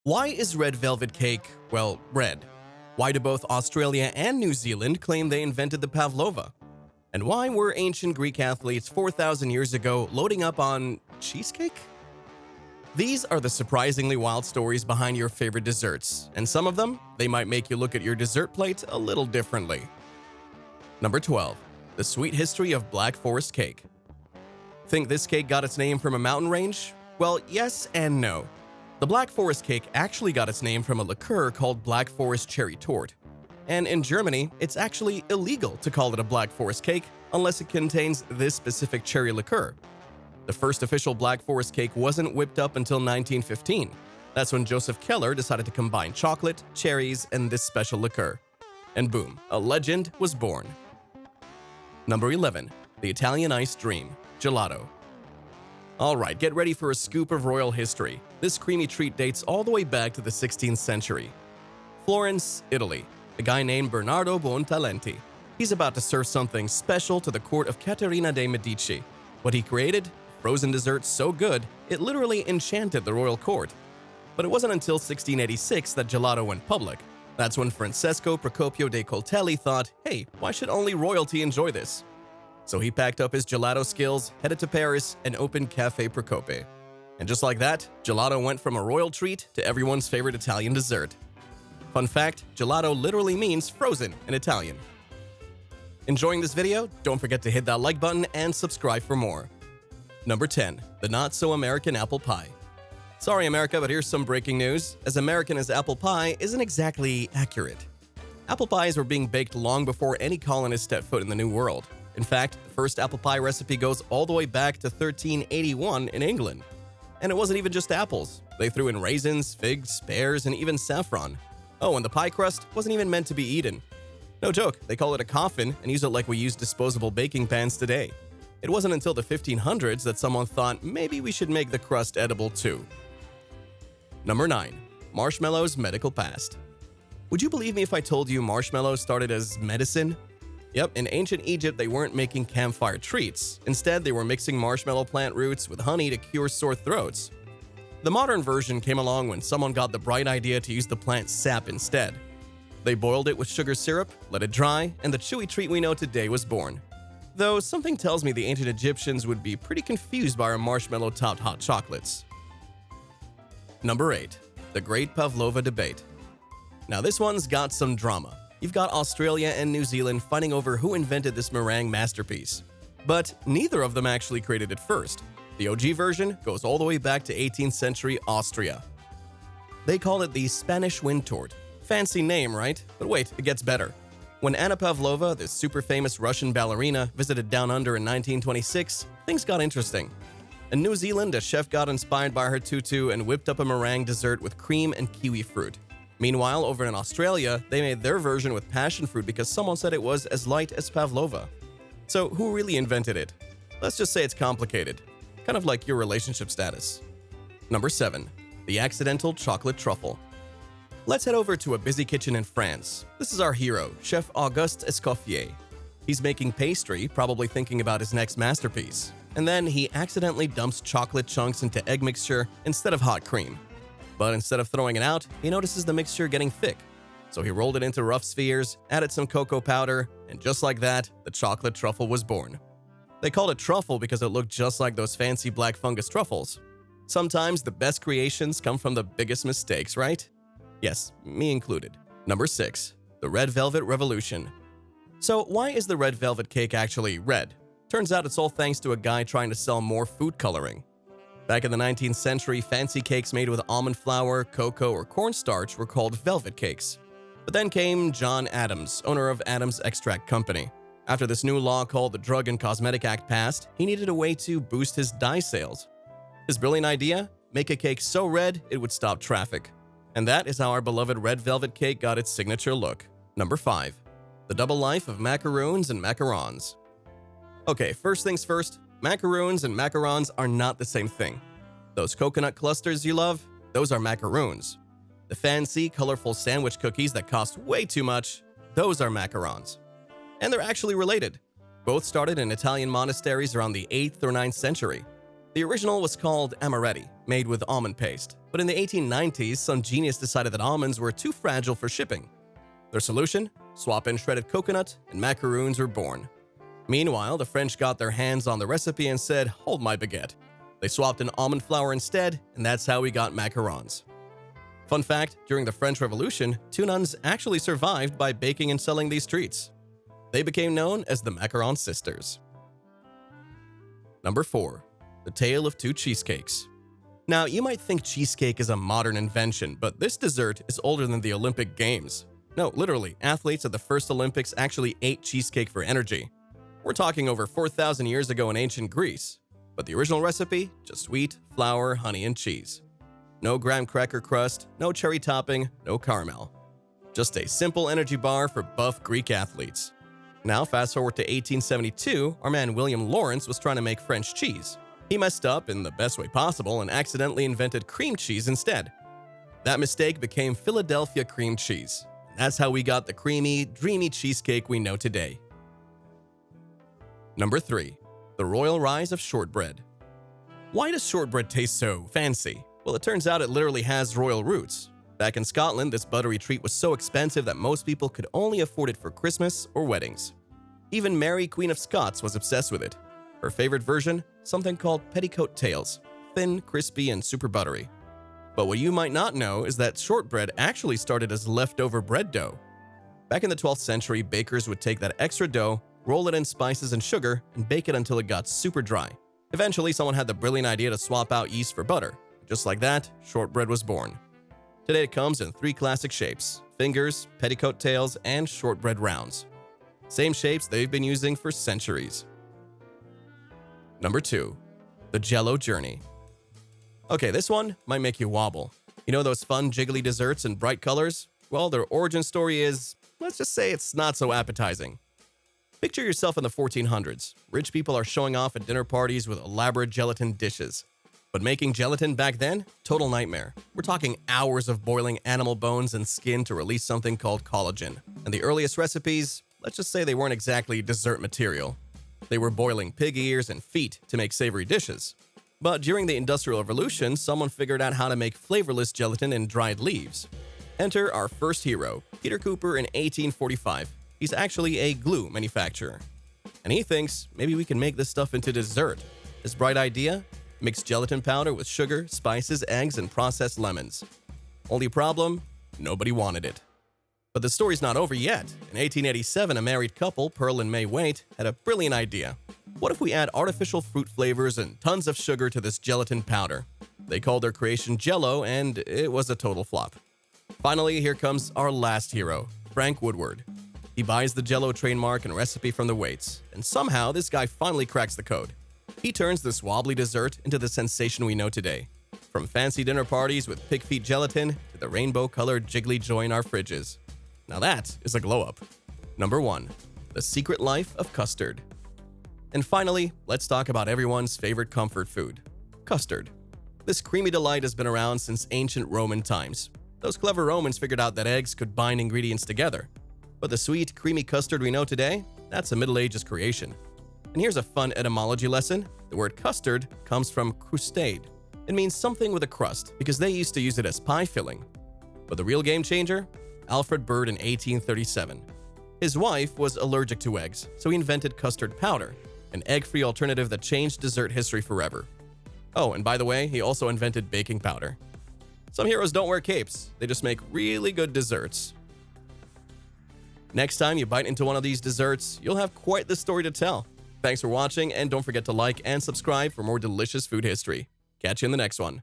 Why is red velvet cake, well, red? Why do both Australia and New Zealand claim they invented the Pavlova? And why were ancient Greek athletes 4,000 years ago loading up on cheesecake? These are the surprisingly wild stories behind your favorite desserts, and some of them, they might make you look at your dessert plate a little differently. Number 12. The sweet history of Black Forest cake. Think this cake got its name from a mountain range? Well, yes and no. The Black Forest cake actually got its name from a liqueur called Black Forest Cherry Tort. And in Germany, it's actually illegal to call it a Black Forest cake unless it contains this specific cherry liqueur. The first official Black Forest cake wasn't whipped up until 1915. That's when Joseph Keller decided to combine chocolate, cherries, and this special liqueur. And boom, a legend was born. Number 11. The Italian Ice Dream, Gelato. Alright, get ready for a scoop of royal history. This creamy treat dates all the way back to the 16th century. Florence, Italy. A guy named Bernardo Buontalenti. He's about to serve something special to the court of Caterina de' Medici. What he created? Frozen dessert so good, it literally enchanted the royal court. But it wasn't until 1686 that gelato went public. That's when Francesco Procopio dei Coltelli thought, hey, why should only royalty enjoy this? So he packed up his gelato skills, headed to Paris, and opened Café Procope. And just like that, gelato went from a royal treat to everyone's favorite Italian dessert. Fun fact, gelato literally means frozen in Italian. Enjoying this video? Don't forget to hit that like button and subscribe for more. Number 10. The Not-So-American Apple Pie. Sorry America, but here's some breaking news. As American as apple pie isn't exactly accurate. Apple pies were being baked long before any colonists stepped foot in the New World. In fact, the first apple pie recipe goes all the way back to 1381 in England. And it wasn't even just apples. They threw in raisins, figs, pears, and even saffron. Oh, and the pie crust wasn't even meant to be eaten. No joke, they call it a coffin and use it like we use disposable baking pans today. It wasn't until the 1500s that someone thought maybe we should make the crust edible too. Number 9. Marshmallows' medical past. Would you believe me if I told you marshmallows started as medicine? Yep, in ancient Egypt, they weren't making campfire treats. Instead, they were mixing marshmallow plant roots with honey to cure sore throats. The modern version came along when someone got the bright idea to use the plant sap instead. They boiled it with sugar syrup, let it dry, and the chewy treat we know today was born. Though something tells me the ancient Egyptians would be pretty confused by our marshmallow-topped hot chocolates. Number 8. The Great Pavlova Debate. Now this one's got some drama. You've got Australia and New Zealand fighting over who invented this meringue masterpiece. But neither of them actually created it first. The OG version goes all the way back to 18th century Austria. They call it the Spanish wind torte. Fancy name, right? But wait, it gets better. When Anna Pavlova, this super famous Russian ballerina, visited Down Under in 1926, things got interesting. In New Zealand, a chef got inspired by her tutu and whipped up a meringue dessert with cream and kiwi fruit. Meanwhile, over in Australia, they made their version with passion fruit because someone said it was as light as Pavlova. So who really invented it? Let's just say it's complicated. Kind of like your relationship status. Number 7. The Accidental Chocolate Truffle. Let's head over to a busy kitchen in France. This is our hero, Chef Auguste Escoffier. He's making pastry, probably thinking about his next masterpiece. And then he accidentally dumps chocolate chunks into egg mixture instead of hot cream. But instead of throwing it out, he notices the mixture getting thick. So he rolled it into rough spheres, added some cocoa powder, and just like that, the chocolate truffle was born. They called it truffle because it looked just like those fancy black fungus truffles. Sometimes the best creations come from the biggest mistakes, right? Yes, me included. Number 6. The Red Velvet Revolution. So why is the red velvet cake actually red? Turns out it's all thanks to a guy trying to sell more food coloring. Back in the 19th century, fancy cakes made with almond flour, cocoa, or cornstarch were called velvet cakes. But then came John Adams, owner of Adams Extract Company. After this new law called the Drug and Cosmetic Act passed, he needed a way to boost his dye sales. His brilliant idea? Make a cake so red it would stop traffic. And that is how our beloved red velvet cake got its signature look. Number 5. The Double Life of Macaroons and Macarons. Okay, first things first, Macaroons and Macarons are not the same thing. Those coconut clusters you love, those are Macaroons. The fancy, colorful sandwich cookies that cost way too much, those are Macarons. And they're actually related. Both started in Italian monasteries around the 8th or 9th century. The original was called amaretti, made with almond paste, but in the 1890s, some genius decided that almonds were too fragile for shipping. Their solution? Swap in shredded coconut, and macaroons were born. Meanwhile, the French got their hands on the recipe and said, "Hold my baguette." They swapped in almond flour instead, and that's how we got macarons. Fun fact, during the French Revolution, two nuns actually survived by baking and selling these treats. They became known as the Macaron sisters. Number 4. The Tale of Two Cheesecakes. Now, you might think cheesecake is a modern invention, but this dessert is older than the Olympic Games. No, literally, athletes at the first Olympics actually ate cheesecake for energy. We're talking over 4,000 years ago in ancient Greece. But the original recipe? Just wheat, flour, honey, and cheese. No graham cracker crust, no cherry topping, no caramel. Just a simple energy bar for buff Greek athletes. Now, fast forward to 1872, our man William Lawrence was trying to make French cheese. He messed up in the best way possible and accidentally invented cream cheese instead. That mistake became Philadelphia cream cheese. That's how we got the creamy, dreamy cheesecake we know today. Number 3. The Royal Rise of Shortbread. Why does shortbread taste so fancy? Well, it turns out it literally has royal roots. Back in Scotland, this buttery treat was so expensive that most people could only afford it for Christmas or weddings. Even Mary, Queen of Scots, was obsessed with it. Her favorite version? Something called petticoat tails, thin, crispy, and super buttery. But what you might not know is that shortbread actually started as leftover bread dough. Back in the 12th century, bakers would take that extra dough, roll it in spices and sugar, and bake it until it got super dry. Eventually, someone had the brilliant idea to swap out yeast for butter. Just like that, shortbread was born. Today it comes in 3 classic shapes: fingers, petticoat tails, and shortbread rounds. Same shapes they've been using for centuries. Number 2. The Jell-O journey. Okay, this one might make you wobble. You know those fun jiggly desserts in bright colors? Well, their origin story is, let's just say it's not so appetizing. Picture yourself in the 1400s. Rich people are showing off at dinner parties with elaborate gelatin dishes. But making gelatin back then? Total nightmare. We're talking hours of boiling animal bones and skin to release something called collagen. And the earliest recipes, let's just say they weren't exactly dessert material. They were boiling pig ears and feet to make savory dishes. But during the Industrial Revolution, someone figured out how to make flavorless gelatin in dried leaves. Enter our first hero, Peter Cooper, in 1845. He's actually a glue manufacturer. And he thinks, maybe we can make this stuff into dessert. His bright idea? Mix gelatin powder with sugar, spices, eggs, and processed lemons. Only problem? Nobody wanted it. But the story's not over yet. In 1887, a married couple, Pearl and May Waite, had a brilliant idea. What if we add artificial fruit flavors and tons of sugar to this gelatin powder? They called their creation Jell-O, and it was a total flop. Finally, here comes our last hero, Frank Woodward. He buys the Jell-O trademark and recipe from the Waites, and somehow this guy finally cracks the code. He turns this wobbly dessert into the sensation we know today. From fancy dinner parties with pig feet gelatin to the rainbow-colored jiggly joy in our fridges. Now that is a glow-up. Number 1. The Secret Life of Custard. And finally, let's talk about everyone's favorite comfort food, custard. This creamy delight has been around since ancient Roman times. Those clever Romans figured out that eggs could bind ingredients together. But the sweet, creamy custard we know today, that's a Middle Ages creation. And here's a fun etymology lesson. The word custard comes from crustade. It means something with a crust, because they used to use it as pie filling. But the real game changer? Alfred Bird in 1837. His wife was allergic to eggs, so he invented custard powder, an egg-free alternative that changed dessert history forever. Oh, and by the way, he also invented baking powder. Some heroes don't wear capes, they just make really good desserts. Next time you bite into one of these desserts, you'll have quite the story to tell. Thanks for watching, and don't forget to like and subscribe for more delicious food history. Catch you in the next one.